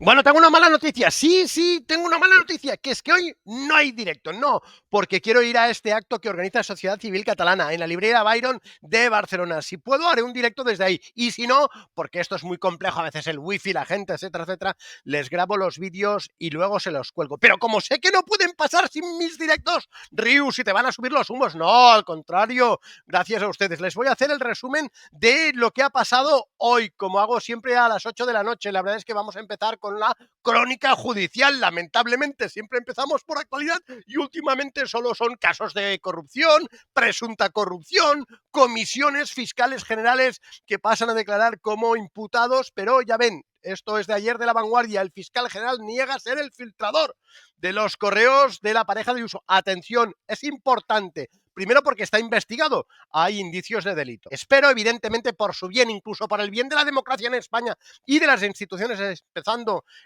Bueno, tengo una mala noticia. Sí, tengo una mala noticia, que es que hoy no hay directo. No, porque quiero ir a este acto que organiza Sociedad Civil Catalana en la librería Byron de Barcelona. Si puedo, haré un directo desde ahí. Y si no, porque esto es muy complejo, a veces el wifi, la gente, etcétera, etcétera, les grabo los vídeos y luego se los cuelgo. Pero como sé que no pueden pasar sin mis directos, Riu, si te van a subir los humos, no, al contrario, gracias a ustedes. Les voy a hacer el resumen de lo que ha pasado hoy, como hago siempre a las 8 de la noche. La verdad es que vamos a empezar con la crónica judicial. Lamentablemente siempre empezamos por actualidad y últimamente solo son casos de corrupción, presunta corrupción, comisiones fiscales generales que pasan a declarar como imputados, pero ya ven, esto es de ayer de La Vanguardia. El fiscal general niega ser el filtrador de los correos de la pareja de uso. Atención, es importante. Primero porque está investigado, hay indicios de delito. Espero, evidentemente, por su bien, incluso por el bien de la democracia en España y de las instituciones,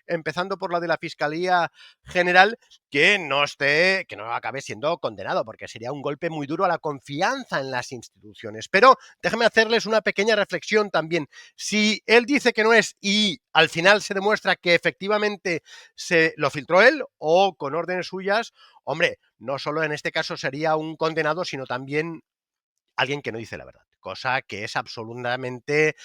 empezando por la de la Fiscalía General, que no acabe siendo condenado, porque sería un golpe muy duro a la confianza en las instituciones. Pero déjenme hacerles una pequeña reflexión también. Si él dice que no es y al final se demuestra que efectivamente se lo filtró él o con órdenes suyas, hombre, no solo en este caso sería un condenado, sino también alguien que no dice la verdad, cosa que es absolutamente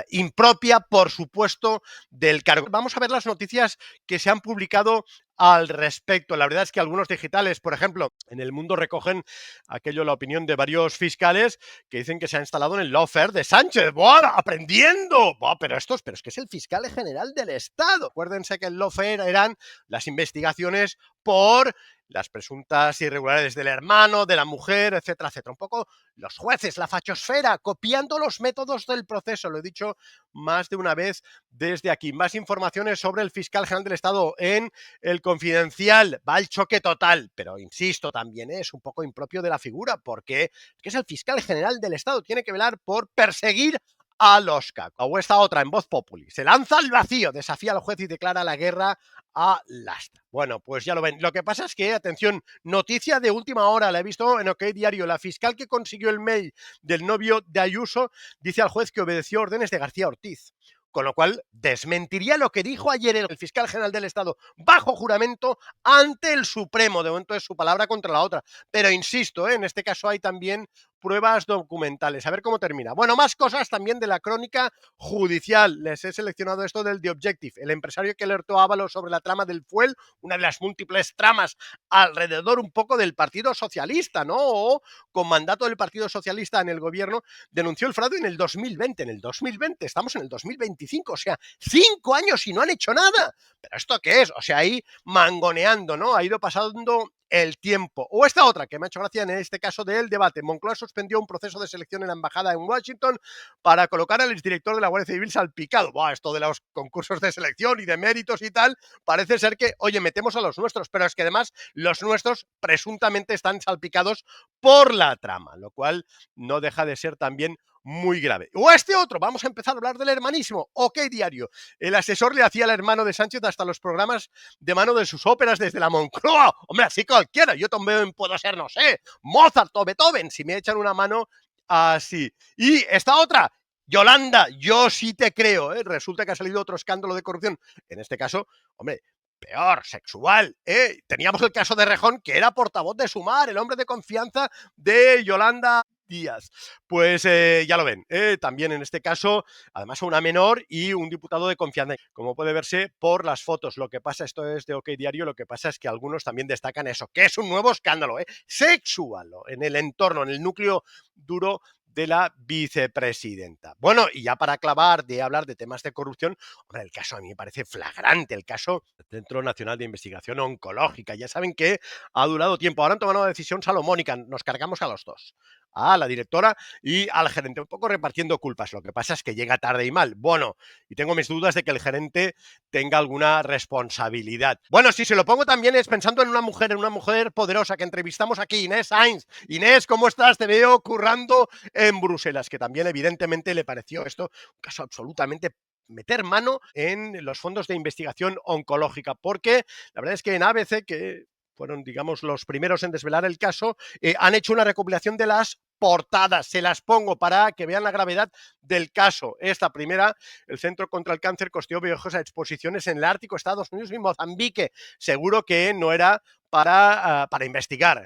impropia, por supuesto, del cargo. Vamos a ver las noticias que se han publicado al respecto. La verdad es que algunos digitales, por ejemplo, en El Mundo recogen la opinión de varios fiscales que dicen que se ha instalado en el lawfare de Sánchez. ¡Buah! ¡Aprendiendo! ¡Buah! Pero es que es el fiscal general del Estado. Acuérdense que el lawfare eran las investigaciones por las presuntas irregularidades del hermano, de la mujer, etcétera, etcétera. Un poco los jueces, la fachosfera, copiando los métodos del proceso. Lo he dicho más de una vez desde aquí. Más informaciones sobre el fiscal general del Estado en El Confidencial. Va al choque total, pero insisto, también es un poco impropio de la figura, porque es el fiscal general del Estado. Tiene que velar por perseguir a los cacos. O esta otra, en Voz Populi. Se lanza al vacío, desafía al juez y declara la guerra a Lastra. Bueno, pues ya lo ven. Lo que pasa es que, atención, noticia de última hora, la he visto en OK Diario. La fiscal que consiguió el mail del novio de Ayuso dice al juez que obedeció órdenes de García Ortiz. Con lo cual, desmentiría lo que dijo ayer el fiscal general del Estado bajo juramento ante el Supremo. De momento es su palabra contra la otra. Pero insisto, en este caso hay también pruebas documentales. A ver cómo termina. Bueno, más cosas también de la crónica judicial. Les he seleccionado esto del The Objective. El empresario que alertó a Ábalos sobre la trama del Fuel, una de las múltiples tramas alrededor un poco del Partido Socialista, ¿no? O con mandato del Partido Socialista en el gobierno, denunció el fraude en el 2020. En el 2020, estamos en el 2025, o sea, 5 años y no han hecho nada. ¿Pero esto qué es? O sea, ahí mangoneando, ¿no? Ha ido pasando el tiempo. O esta otra, que me ha hecho gracia en este caso del debate. Moncloa suspendió un proceso de selección en la embajada en Washington para colocar al exdirector de la Guardia Civil salpicado. Buah, esto de los concursos de selección y de méritos y tal, parece ser que, oye, metemos a los nuestros, pero es que además los nuestros presuntamente están salpicados por la trama, lo cual no deja de ser también muy grave. O este otro, vamos a empezar a hablar del hermanismo. OK Diario. El asesor le hacía al hermano de Sánchez hasta los programas de mano de sus óperas desde la Moncloa. Hombre, así cualquiera. Yo también puedo ser, no sé, Mozart o Beethoven, si me echan una mano así. Y esta otra, Yolanda, yo sí te creo, ¿eh? Resulta que ha salido otro escándalo de corrupción. En este caso, hombre, peor, sexual, ¿eh? Teníamos el caso de Rejón, que era portavoz de Sumar, el hombre de confianza de Yolanda Díaz. Pues ya lo ven, también en este caso, además una menor y un diputado de confianza, como puede verse por las fotos. Lo que pasa, esto es de OK Diario, lo que pasa es que algunos también destacan eso, que es un nuevo escándalo, sexual, en el entorno, en el núcleo duro de la vicepresidenta. Bueno, y ya para acabar de hablar de temas de corrupción, hombre, el caso a mí me parece flagrante, el caso del Centro Nacional de Investigación Oncológica. Ya saben que ha durado tiempo. Ahora han tomado una decisión salomónica, nos cargamos a los dos, a la directora y al gerente, un poco repartiendo culpas. Lo que pasa es que llega tarde y mal. Bueno, y tengo mis dudas de que el gerente tenga alguna responsabilidad. Bueno, si se lo pongo también es pensando en una mujer poderosa que entrevistamos aquí, Inés Sainz. Inés, ¿cómo estás? Te veo currando en Bruselas, que también evidentemente le pareció esto un caso absolutamente meter mano en los fondos de investigación oncológica, porque la verdad es que en ABC, que fueron, digamos, los primeros en desvelar el caso, han hecho una recopilación de las portadas, se las pongo para que vean la gravedad del caso. Esta primera, el Centro contra el Cáncer costeó viejas exposiciones en el Ártico, Estados Unidos y Mozambique. Seguro que no era para investigar.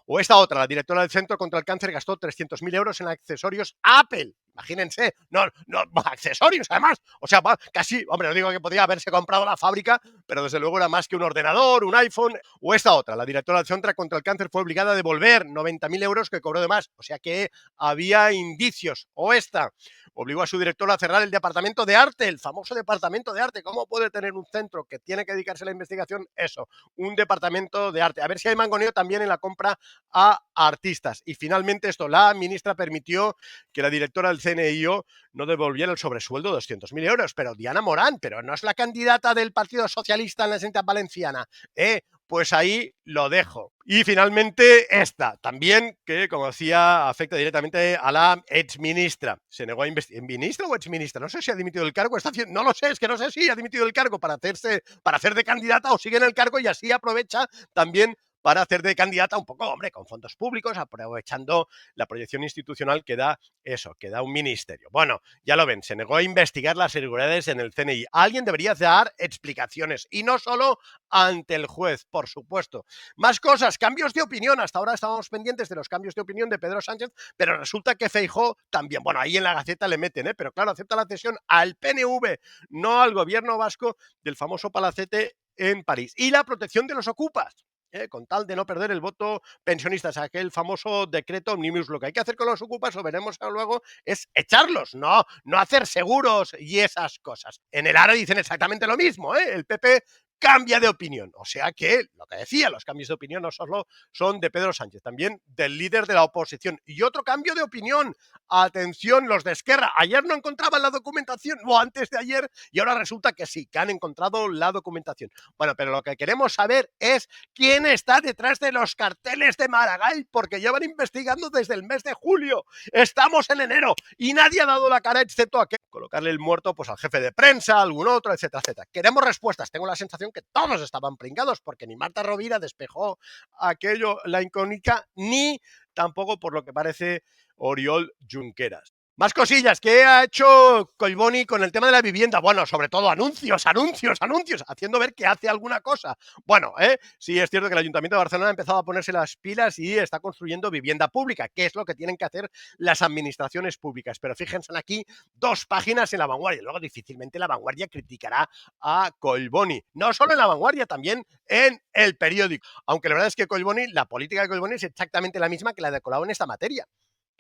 O esta otra, la directora del Centro contra el Cáncer gastó 300.000 euros en accesorios Apple. Imagínense, no, accesorios además. O sea, casi, hombre, no digo que podría haberse comprado la fábrica, pero desde luego era más que un ordenador, un iPhone. O esta otra, la directora del Centro contra el Cáncer fue obligada a devolver 90.000 euros que cobró de más. O sea que había indicios. O esta, obligó a su director a cerrar el departamento de arte, el famoso departamento de arte. ¿Cómo puede tener un centro que tiene que dedicarse a la investigación? Eso, un departamento de arte. A ver si hay mangoneo también en la compra a artistas. Y finalmente esto, la ministra permitió que la directora del CNIO no devolviera el sobresueldo de 200.000 euros. Pero Diana Morán, pero no es la candidata del Partido Socialista en la Generalitat Valenciana. Pues ahí lo dejo. Y finalmente esta, también que, como decía, afecta directamente a la exministra. Se negó a investigar. ¿Ministra o exministra? No sé si ha dimitido del cargo. No lo sé, es que no sé si ha dimitido del cargo para hacer de candidata o sigue en el cargo y así aprovecha también para hacer de candidata un poco, hombre, con fondos públicos, aprovechando la proyección institucional que da eso, que da un ministerio. Bueno, ya lo ven, se negó a investigar las irregularidades en el CNI. Alguien debería dar explicaciones y no solo ante el juez, por supuesto. Más cosas, cambios de opinión. Hasta ahora estábamos pendientes de los cambios de opinión de Pedro Sánchez, pero resulta que Feijóo también, bueno, ahí en la Gaceta le meten, pero claro, acepta la cesión al PNV, no al gobierno vasco del famoso palacete en París. Y la protección de los ocupas. Con tal de no perder el voto pensionistas, aquel famoso decreto omnibus. Lo que hay que hacer con los ocupas, lo veremos luego, es echarlos, no hacer seguros y esas cosas. En el ARA dicen exactamente lo mismo, el PP cambia de opinión. O sea que, lo que decía, los cambios de opinión no solo son de Pedro Sánchez, también del líder de la oposición. Y otro cambio de opinión, atención, los de Esquerra, ayer no encontraban la documentación, o antes de ayer, y ahora resulta que sí, que han encontrado la documentación. Bueno, pero lo que queremos saber es quién está detrás de los carteles de Maragall, porque llevan investigando desde el mes de julio. Estamos en enero y nadie ha dado la cara, excepto a que colocarle el muerto pues al jefe de prensa, a algún otro, etcétera, etcétera. Queremos respuestas. Tengo la sensación que todos estaban pringados, porque ni Marta Rovira despejó aquello, la incógnita, ni tampoco, por lo que parece, Oriol Junqueras. Más cosillas que ha hecho Collboni con el tema de la vivienda. Bueno, sobre todo anuncios, haciendo ver que hace alguna cosa. Bueno, sí es cierto que el Ayuntamiento de Barcelona ha empezado a ponerse las pilas y está construyendo vivienda pública, que es lo que tienen que hacer las administraciones públicas. Pero fíjense aquí, 2 páginas en La Vanguardia. Luego difícilmente La Vanguardia criticará a Collboni. No solo en La Vanguardia, también en El Periódico. Aunque la verdad es que Collboni, la política de Collboni es exactamente la misma que la de Colau en esta materia.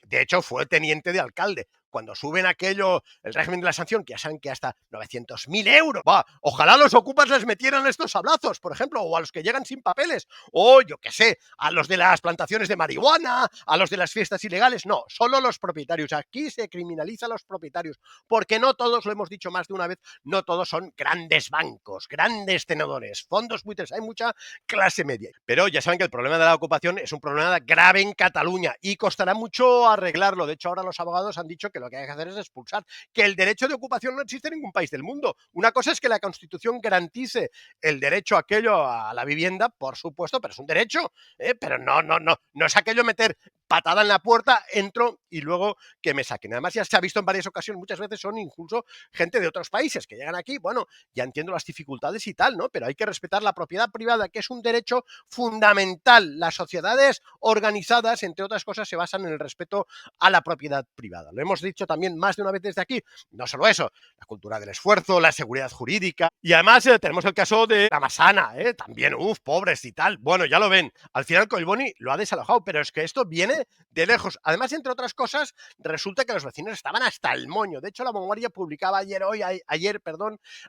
De hecho, fue teniente de alcalde. Cuando suben aquello, el régimen de la sanción, que ya saben que hasta 900.000 euros. Ojalá los ocupas les metieran estos sablazos, por ejemplo, o a los que llegan sin papeles, o yo qué sé, a los de las plantaciones de marihuana, a los de las fiestas ilegales. No, solo los propietarios. Aquí se criminaliza a los propietarios, porque no todos, lo hemos dicho más de una vez, no todos son grandes bancos, grandes tenedores, fondos buitres, hay mucha clase media. Pero ya saben que el problema de la ocupación es un problema grave en Cataluña y costará mucho arreglarlo. De hecho, ahora los abogados han dicho que lo que hay que hacer es expulsar, que el derecho de ocupación no existe en ningún país del mundo. Una cosa es que la Constitución garantice el derecho aquello a la vivienda, por supuesto, pero es un derecho, pero no es aquello meter patada en la puerta, entro y luego que me saquen. Además, ya se ha visto en varias ocasiones, muchas veces son incluso gente de otros países que llegan aquí. Bueno, ya entiendo las dificultades y tal, ¿no? Pero hay que respetar la propiedad privada, que es un derecho fundamental. Las sociedades organizadas, entre otras cosas, se basan en el respeto a la propiedad privada. Lo hemos dicho también más de una vez desde aquí. No solo eso, la cultura del esfuerzo, la seguridad jurídica. Y además tenemos el caso de la Massana, también, pobres y tal. Bueno, ya lo ven. Al final Collboni lo ha desalojado, pero es que esto viene de lejos. Además, entre otras cosas, resulta que los vecinos estaban hasta el moño. De hecho, La Vanguardia publicaba ayer,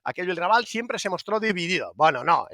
aquello, el Raval siempre se mostró dividido. Bueno, no,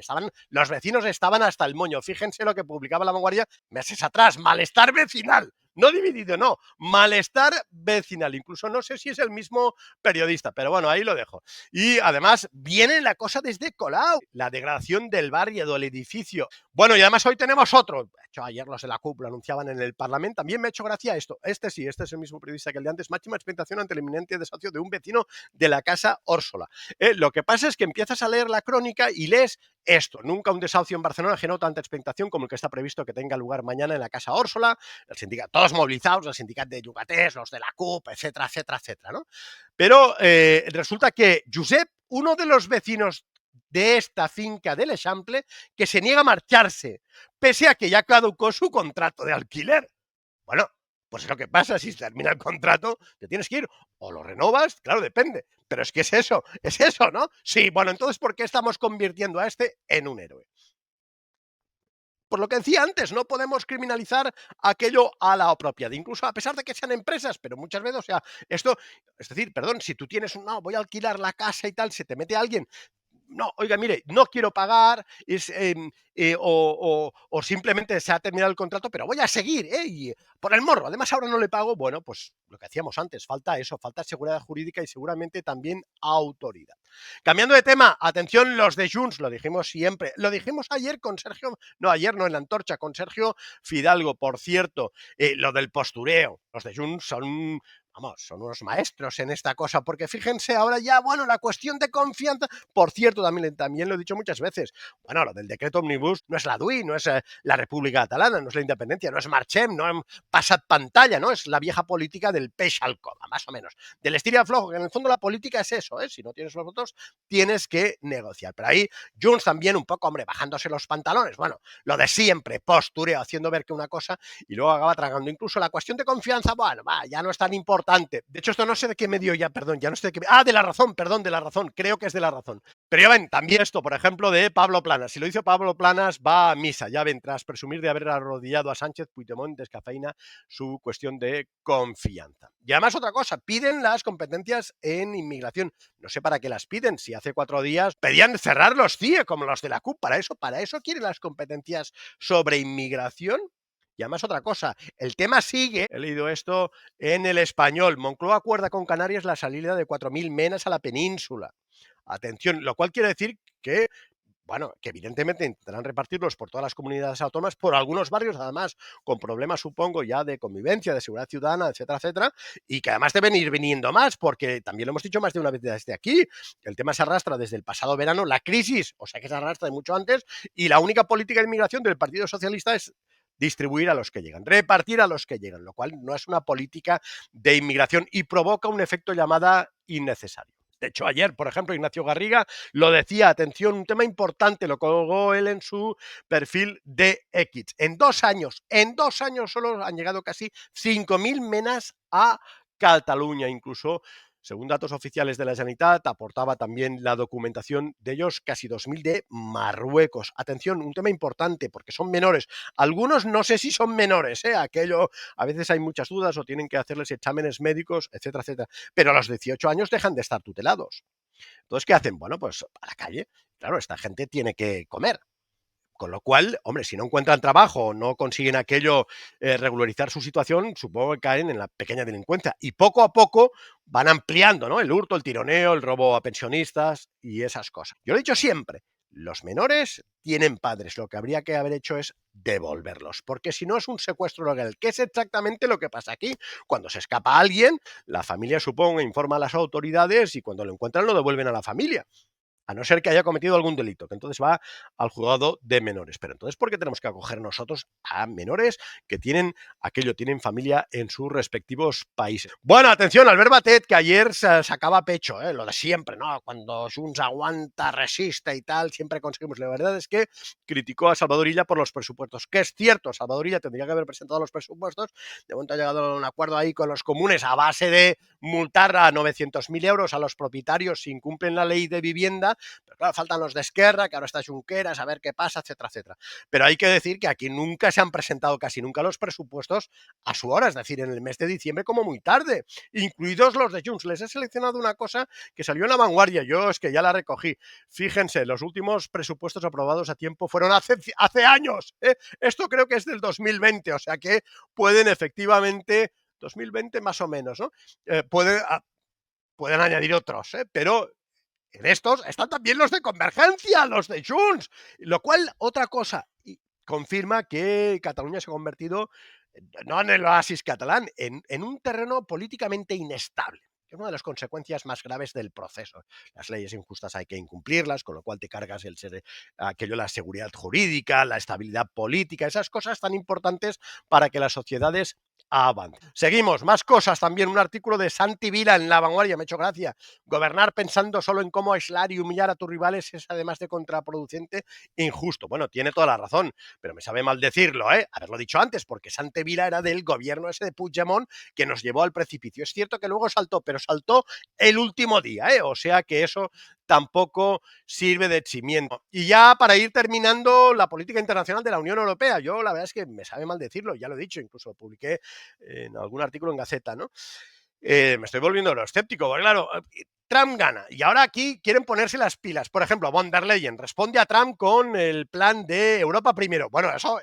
los vecinos estaban hasta el moño. Fíjense lo que publicaba La Vanguardia meses atrás. Malestar vecinal. No dividido, no. Malestar vecinal. Incluso no sé si es el mismo periodista, pero bueno, ahí lo dejo. Y además viene la cosa desde Colau. La degradación del barrio, del edificio. Bueno, y además hoy tenemos otro. De hecho, ayer los de la CUP lo anunciaban en el Parlamento. También me ha hecho gracia esto. Este es el mismo periodista que el de antes. Máxima expectación ante el inminente desahucio de un vecino de la casa Órsola. Lo que pasa es que empiezas a leer la crónica y lees esto. Nunca un desahucio en Barcelona generó tanta expectación como el que está previsto que tenga lugar mañana en la Casa Òrsola, el sindicato, todos movilizados, el sindicato de llogaters, los de la CUP, etcétera, etcétera, etcétera, ¿no? Pero resulta que Josep, uno de los vecinos de esta finca del Eixample, que se niega a marcharse, pese a que ya caducó su contrato de alquiler. Bueno, pues es lo que pasa, si se termina el contrato, te tienes que ir, o lo renovas, claro, depende, pero es que es eso, ¿no? Sí, bueno, entonces, ¿por qué estamos convirtiendo a este en un héroe? Por lo que decía antes, no podemos criminalizar aquello a la propiedad, incluso a pesar de que sean empresas, pero muchas veces, o sea, esto, es decir, perdón, si tú tienes un, no, voy a alquilar la casa y tal, se te mete alguien, no, oiga, mire, no quiero pagar, o simplemente se ha terminado el contrato, pero voy a seguir, y por el morro, además ahora no le pago, bueno, pues lo que hacíamos antes, falta eso, falta seguridad jurídica y seguramente también autoridad. Cambiando de tema, atención los de Junts, lo dijimos siempre, lo dijimos ayer con Sergio, no, ayer no, en la antorcha, con Sergio Fidalgo, por cierto, lo del postureo, los de Junts son, vamos, son unos maestros en esta cosa, porque fíjense ahora ya, bueno, la cuestión de confianza, por cierto, también lo he dicho muchas veces, bueno, lo del decreto Omnibus no es la DUI, no es la República Catalana, no es la independencia, no es Marchem, no es Passat pantalla, ¿no? Es la vieja política del peix al cova, más o menos, del estira flojo, que en el fondo la política es eso, si no tienes los votos, tienes que negociar, pero ahí Junts también un poco, hombre, bajándose los pantalones, bueno, lo de siempre, postureo, haciendo ver que una cosa y luego acaba tragando. Incluso la cuestión de confianza, bueno, va, ya no es tan importante. De hecho, esto no sé de qué medio ya, perdón, ya no sé de qué. Ah, de La Razón, perdón, de La Razón, creo que es de La Razón. Pero ya ven, también esto, por ejemplo, de Pablo Planas. Si lo hizo Pablo Planas, va a misa, ya ven, tras presumir de haber arrodillado a Sánchez, Puigdemont descafeína su cuestión de confianza. Y además otra cosa, piden las competencias en inmigración. No sé para qué las piden, si hace 4 días pedían cerrar los CIE como los de la CUP, para eso quieren las competencias sobre inmigración. Y además otra cosa, el tema sigue, he leído esto en El Español, Moncloa acuerda con Canarias la salida de 4.000 menas a la península. Atención, lo cual quiere decir que, bueno, que evidentemente intentarán repartirlos por todas las comunidades autónomas, por algunos barrios, además, con problemas, supongo, ya de convivencia, de seguridad ciudadana, etcétera, etcétera, y que además deben ir viniendo más, porque también lo hemos dicho más de una vez desde aquí, el tema se arrastra desde el pasado verano, la crisis, o sea que se arrastra de mucho antes, y la única política de inmigración del Partido Socialista es distribuir a los que llegan, repartir a los que llegan, lo cual no es una política de inmigración y provoca un efecto llamada innecesario. De hecho, ayer, por ejemplo, Ignacio Garriga lo decía, atención, un tema importante, lo colgó él en su perfil de X. En 2 años solo han llegado casi 5.000 menas a Cataluña, incluso según datos oficiales de la Generalitat, aportaba también la documentación de ellos casi 2.000 de Marruecos. Atención, un tema importante porque son menores. Algunos no sé si son menores, aquello, a veces hay muchas dudas o tienen que hacerles exámenes médicos, etcétera, etcétera. Pero a los 18 años dejan de estar tutelados. Entonces, ¿qué hacen? Bueno, pues a la calle. Claro, esta gente tiene que comer. Con lo cual, hombre, si no encuentran trabajo o no consiguen aquello, regularizar su situación, supongo que caen en la pequeña delincuencia. Y poco a poco van ampliando, ¿no? El hurto, el tironeo, el robo a pensionistas y esas cosas. Yo lo he dicho siempre, los menores tienen padres. Lo que habría que haber hecho es devolverlos, porque si no es un secuestro legal, que es exactamente lo que pasa aquí. Cuando se escapa alguien, la familia, supongo, informa a las autoridades y cuando lo encuentran lo devuelven a la familia. A no ser que haya cometido algún delito, que entonces va al juzgado de menores. Pero entonces, ¿por qué tenemos que acoger nosotros a menores que tienen tienen familia en sus respectivos países? Bueno, atención, Albert Batet, que ayer sacaba pecho, lo de siempre, ¿no? Cuando Junts aguanta, resiste y tal, siempre conseguimos. La verdad es que criticó a Salvador Illa por los presupuestos, que es cierto, Salvador Illa tendría que haber presentado los presupuestos, de momento ha llegado a un acuerdo ahí con los comunes a base de multar a 900.000 euros a los propietarios si incumplen la ley de vivienda, pero claro, faltan los de Esquerra, que ahora está Junqueras, a ver qué pasa, etcétera, etcétera. Pero hay que decir que aquí nunca se han presentado casi nunca los presupuestos a su hora, es decir, en el mes de diciembre como muy tarde, incluidos los de Junts. Les he seleccionado una cosa que salió en La Vanguardia, yo es que ya la recogí. Fíjense, los últimos presupuestos aprobados a tiempo fueron hace años, ¿eh? Esto creo que es del 2020, o sea que pueden efectivamente 2020 más o menos, ¿no? Pueden añadir otros, pero en estos están también los de Convergencia, los de Junts, lo cual, otra cosa, confirma que Cataluña se ha convertido, no en el oasis catalán, en un terreno políticamente inestable. que es una de las consecuencias más graves del proceso. Las leyes injustas hay que incumplirlas, con lo cual te cargas el ser aquello, la seguridad jurídica, la estabilidad política, esas cosas tan importantes para que las sociedades avancen. Seguimos, más cosas también, un artículo de Santi Vila en La Vanguardia, me ha hecho gracia. Gobernar pensando solo en cómo aislar y humillar a tus rivales es, además de contraproducente, injusto. Bueno, tiene toda la razón, pero me sabe mal decirlo, haberlo dicho antes, porque Santi Vila era del gobierno ese de Puigdemont que nos llevó al precipicio. Es cierto que luego saltó, pero saltó el último día, o sea que eso tampoco sirve de cimiento. Y ya para ir terminando, la política internacional de la Unión Europea. Yo la verdad es que me sabe mal decirlo, ya lo he dicho, incluso lo publiqué en algún artículo en Gaceta, ¿no? Me estoy volviendo escéptico, porque claro, Trump gana y ahora aquí quieren ponerse las pilas. Por ejemplo, von der Leyen responde a Trump con el plan de Europa primero. Bueno, eso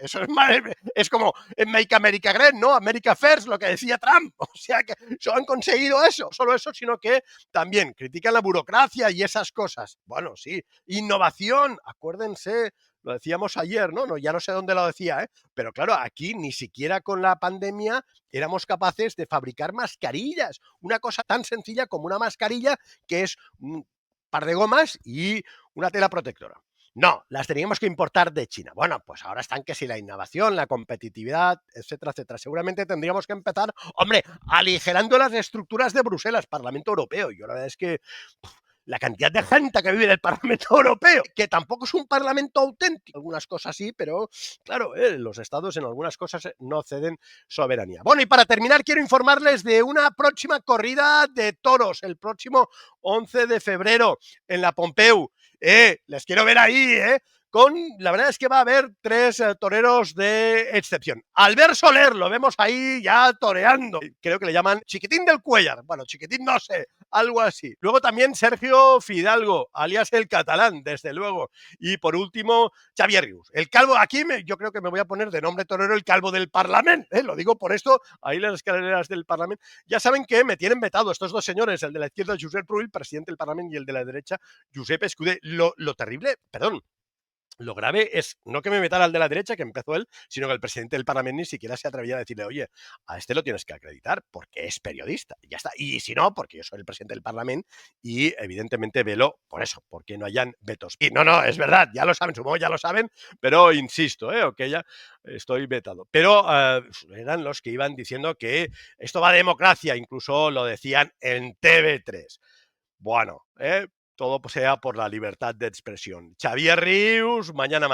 es como en Make America Great, ¿no? America First, lo que decía Trump. O sea que solo han conseguido eso, solo eso, sino que también critican la burocracia y esas cosas. Bueno, sí, innovación, acuérdense, lo decíamos ayer, ¿no? No, ya no sé dónde lo decía, pero claro, aquí ni siquiera con la pandemia éramos capaces de fabricar mascarillas. Una cosa tan sencilla como una mascarilla que es un par de gomas y una tela protectora. No, las teníamos que importar de China. Bueno, pues ahora están que si la innovación, la competitividad, etcétera, etcétera. Seguramente tendríamos que empezar, hombre, aligerando las estructuras de Bruselas, Parlamento Europeo. Yo la verdad es que la cantidad de gente que vive en el Parlamento Europeo, que tampoco es un parlamento auténtico, algunas cosas sí, pero claro, los estados en algunas cosas no ceden soberanía. Bueno, y para terminar quiero informarles de una próxima corrida de toros, el próximo 11 de febrero en la Pompeu. Les quiero ver ahí, la verdad es que va a haber 3 toreros de excepción. Albert Soler, lo vemos ahí ya toreando. Creo que le llaman Chiquitín del Cuellar. Bueno, Chiquitín no sé, algo así. Luego también Sergio Fidalgo, alias el Catalán, desde luego. Y por último, Xavier Rius. El calvo, aquí yo creo que me voy a poner de nombre torero el calvo del Parlamento. Lo digo por esto, ahí las escaleras del Parlamento. Ya saben que me tienen vetado estos dos señores, el de la izquierda, Josep Rull, presidente del Parlamento, y el de la derecha, Josep Escudé. Lo terrible, perdón, lo grave es no que me metara al de la derecha, que empezó él, sino que el presidente del Parlamento ni siquiera se atrevía a decirle, oye, a este lo tienes que acreditar porque es periodista. Y ya está. Y si no, porque yo soy el presidente del Parlamento y evidentemente velo por eso, porque no hayan vetos. Y no, es verdad, ya lo saben, supongo ya lo saben, pero insisto, ok, ya estoy vetado. Pero eran los que iban diciendo que esto va de democracia, incluso lo decían en TV3. Bueno, todo sea por la libertad de expresión. Xavier Rius, mañana más.